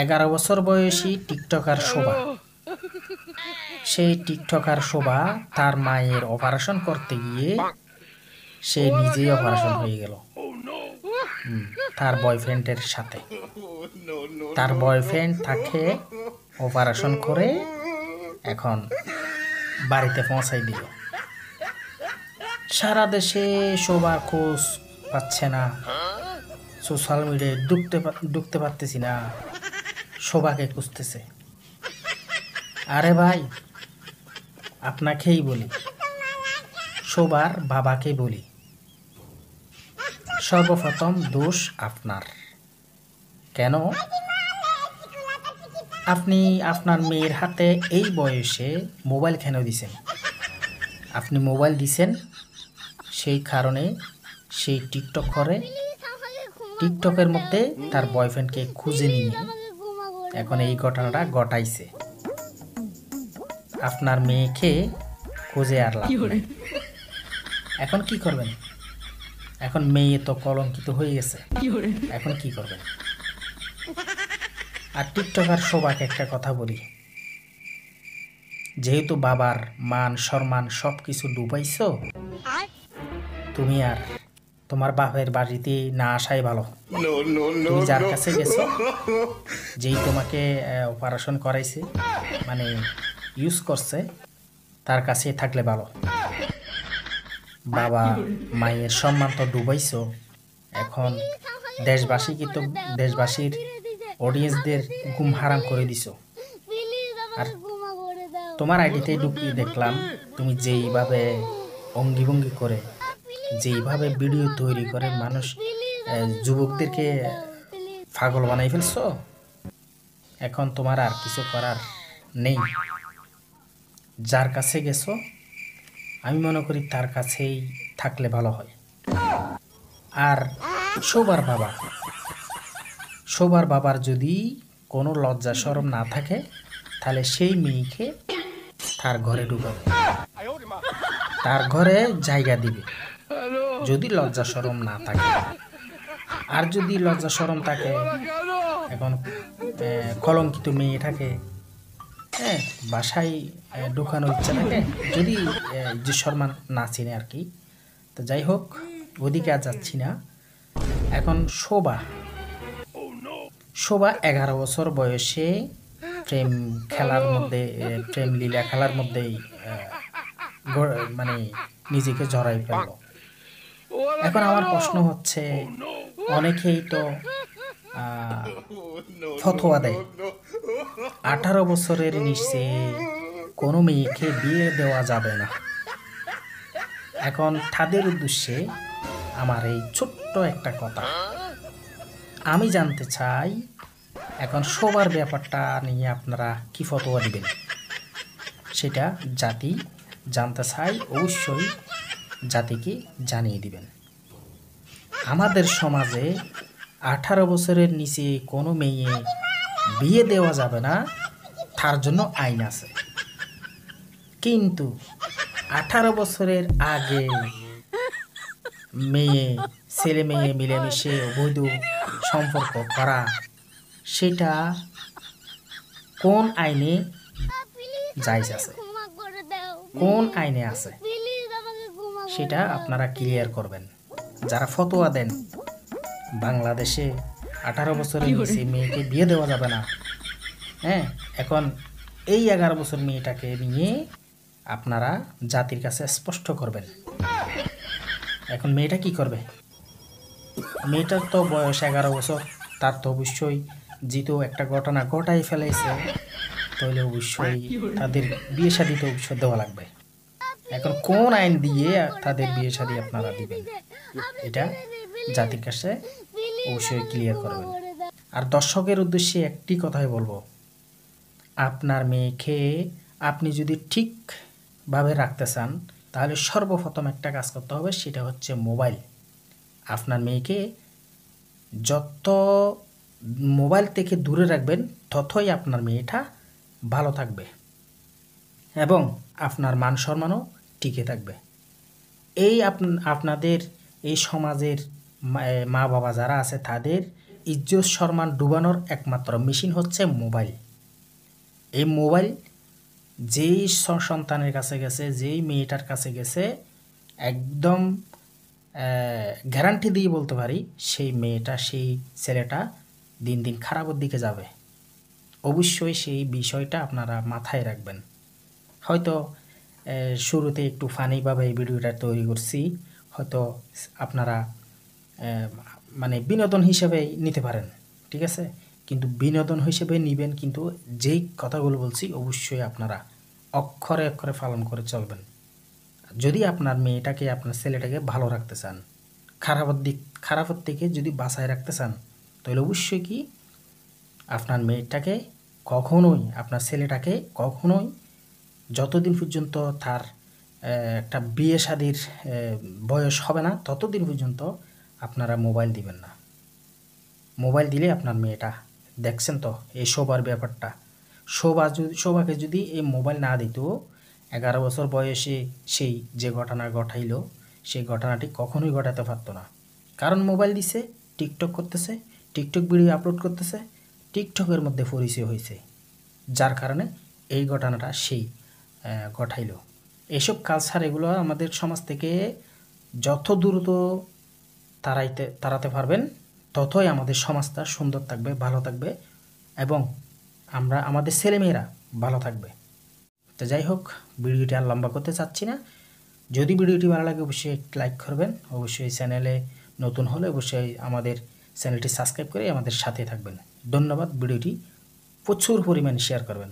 11 বছর বয়সী টিকটকার শোভা। সেই টিকটকার শোভা তার মায়ের অপারেশন করতে গিয়ে সে নিজেই অপারেশন হয়ে গেল তার বয়ফ্রেন্ডের সাথে। তার বয়ফ্রেন্ড তাকে অপারেশন করে এখন বাড়িতে পৌঁছাই দিল। সারা দেশে শোভার খোঁজ পাচ্ছে না, সোশ্যাল মিডিয়ায় ঢুকতে পারতেছি না, শোভাকে খুঁজতেছে। আরে ভাই, আপনাকেই বলি, শোভার বাবাকে বলি, সর্বপ্রথম দোষ আপনার। কেন আপনি আপনার মেয়ের হাতে এই বয়সে মোবাইল কেন দিছেন? আপনি মোবাইল দিছেন সেই কারণে সেই টিকটক করে, টিকটকের মধ্যে তার বয়ফ্রেন্ডকে খুঁজে নিয়ে এখন এই ঘটনাটা ঘটাইছে। আপনার মেয়েকে খুঁজে আর লাভ নেই। এখন কি করবেন? এখন মেয়ে তো কলঙ্কিত হয়ে গেছে, এখন কি করবেন? আর টিকটকার শোভাকে একটা কথা বলি, যেহেতু বাবার মান সম্মান সব কিছু ডুবাইছো, তুমি আর তোমার বাপের বাড়িতে না আসাই ভালো। তুমি যার কাছে গেছো, যেই তোমাকে অপারেশন করাইছে, মানে ইউজ করছে, তার কাছে থাকলে ভালো। বাবা মায়ের সম্মান তো ডুবাইছো, এখন দেশবাসীকে তো, দেশবাসীর অডিয়েন্সদের ঘুম হারাম করে দিছো। আর তোমার আইডিতে ঢুকিয়ে দেখলাম তুমি যেইভাবে অঙ্গি করে, যেইভাবে ভিডিও তৈরি করে মানুষ যুবকদেরকে পাগল বানাই ফেলছো। এখন তোমার আর কিছু করার নেই। যার কাছে গেছো, আমি মনে করি তার কাছেই থাকলে ভালো হয়। আর শোভার বাবার যদি কোনো লজ্জা শরম না থাকে, তাহলে সেই মেয়েকে তার ঘরে ঢুকাবে, তার ঘরে জায়গা দিবে, যদি লজ্জা শরম না থাকে। আর যদি লজ্জা শরম থাকে, এখন কলঙ্কিত মেয়ে থাকে, হ্যাঁ, বাসায় ঢুকানোর ইচ্ছা থাকে, যদি যে সম্মান না চিনে আর কি। তো যাই হোক, ওদিকে আর যাচ্ছি না। এখন শোভা 11 বছর বয়সে প্রেম লীলা খেলার মধ্যেই মানে নিজেকে জড়াই ফেলল। এখন আমার প্রশ্ন হচ্ছে, অনেকেই তো ফতোয়া দেয় 18 বছরের নিচে কোনো মেয়েকে বিয়ে দেওয়া যাবে না। এখন তাদের উদ্দেশ্যে আমার এই ছোট্ট একটা কথা, আমি জানতে চাই, এখন শোভার ব্যাপারটা নিয়ে আপনারা কি ফতোয়া দিবেন সেটা জাতি জানতে চাই। অবশ্যই জাতিকে জানিয়ে দিবেন। আমাদের সমাজে 18 বছরের নিচে কোনো মেয়ে বিয়ে দেওয়া যাবে না, তার জন্য আইন আছে। কিন্তু 18 বছরের আগে ছেলে মেয়ে মিলেমিশে অবৈধ সম্পর্ক করা, সেটা কোন আইনে জায়েজ আছে, কোন আইনে আছে, সেটা আপনারা ক্লিয়ার করবেন। যারা ফতোয়া দেন বাংলাদেশে 18 বছরের নিচে মেয়েকে বিয়ে দেওয়া যাবে না, হ্যাঁ, এখন এই 11 বছর মেয়েটাকে নিয়ে আপনারা জাতির কাছে স্পষ্ট করবেন। এখন মেয়েটা কি করবে? মেয়েটার তো বয়স 11 বছর, তার তো অবশ্যই যেহেতু একটা ঘটনা ঘটাই ফেলেছে, তাহলে অবশ্যই তাদের বিয়ে শাদী তো অবশ্যই দেওয়া লাগবে। এখন কোন আইন দিয়ে তাদের বিয়ে শাদী আপনারা দিবেন, এটা জাতির কাছে অবশ্যই ক্লিয়ার করবেন। আর দর্শকের উদ্দেশ্যে একটি কথাই বলবো, আপনার মেয়েকে আপনি যদি ঠিকভাবে রাখতে চান, তাহলে সর্বপ্রথম একটা কাজ করতে হবে, সেটা হচ্ছে মোবাইল। আপনার মেয়েকে যত মোবাইল থেকে দূরে রাখবেন, ততই আপনার মেয়েটা ভালো থাকবে এবং আপনার মান সম্মানও টিকে থাকবে। এই আপনাদের এই সমাজের মা বাবা যারা আছে, তাদের ইজ্জত সম্মান ডুবানোর একমাত্র মেশিন হচ্ছে মোবাইল। এই মোবাইল যেই সন্তানের কাছে গেছে, যেই মেয়েটার কাছে গেছে, একদম গ্যারান্টি দিয়ে বলতে পারি সেই মেয়েটা, সেই ছেলেটা দিন দিন খারাপের দিকে যাবে। অবশ্যই সেই বিষয়টা আপনারা মাথায় রাখবেন। হয়তো শুরুতে একটু ফানিভাবে এই ভিডিওটা তৈরি করছি, হয়তো আপনারা মানে বিনোদন হিসেবে নিতে পারেন, ঠিক আছে? কিন্তু বিনোদন হিসেবে নেবেন, কিন্তু যেই কথাগুলো বলছি অবশ্যই আপনারা অক্ষরে অক্ষরে পালন করে চলবেন। যদি আপনার মেয়েটাকে, আপনার ছেলেটাকে ভালো রাখতে চান, খারাপের থেকে যদি বাঁচায় রাখতে চান, তাহলে অবশ্যই কি আপনার মেয়েটাকে কখনোই, আপনার ছেলেটাকে কখনোই, যতদিন পর্যন্ত তার একটা বিয়ে শাদির বয়স হবে না ততদিন পর্যন্ত আপনারা মোবাইল দিবেন না। মোবাইল দিলে আপনার মেয়েটা, দেখছেন তো এই শোভার ব্যাপারটা, শোভাকে যদি এই মোবাইল না দিত, 11 বছর বয়সে সেই যে ঘটনা ঘটাইল, সেই ঘটনাটি কখনোই ঘটাতে পারতো না। কারণ মোবাইল দিছে, টিকটক করতেছে, টিকটক ভিডিও আপলোড করতেছে, টিকটকের মধ্যে পরিচয় হয়েছে, যার কারণে এই ঘটনাটা সেই ঘটাইল। এসব এগুলো আমাদের সমাজ থেকে যত দ্রুত তাড়াতে পারবেন, ততই আমাদের সমাজটা সুন্দর থাকবে, ভালো থাকবে, এবং আমাদের ছেলেমেয়েরা ভালো থাকবে। তো যাই হোক, ভিডিওটি আর লম্বা করতে চাচ্ছি না। যদি ভিডিওটি ভালো লাগে অবশ্যই একটি লাইক করবেন। অবশ্যই চ্যানেলে নতুন হলে অবশ্যই আমাদের চ্যানেলটি সাবস্ক্রাইব করে আমাদের সাথে থাকবেন। ধন্যবাদ। ভিডিওটি প্রচুর পরিমাণে শেয়ার করবেন।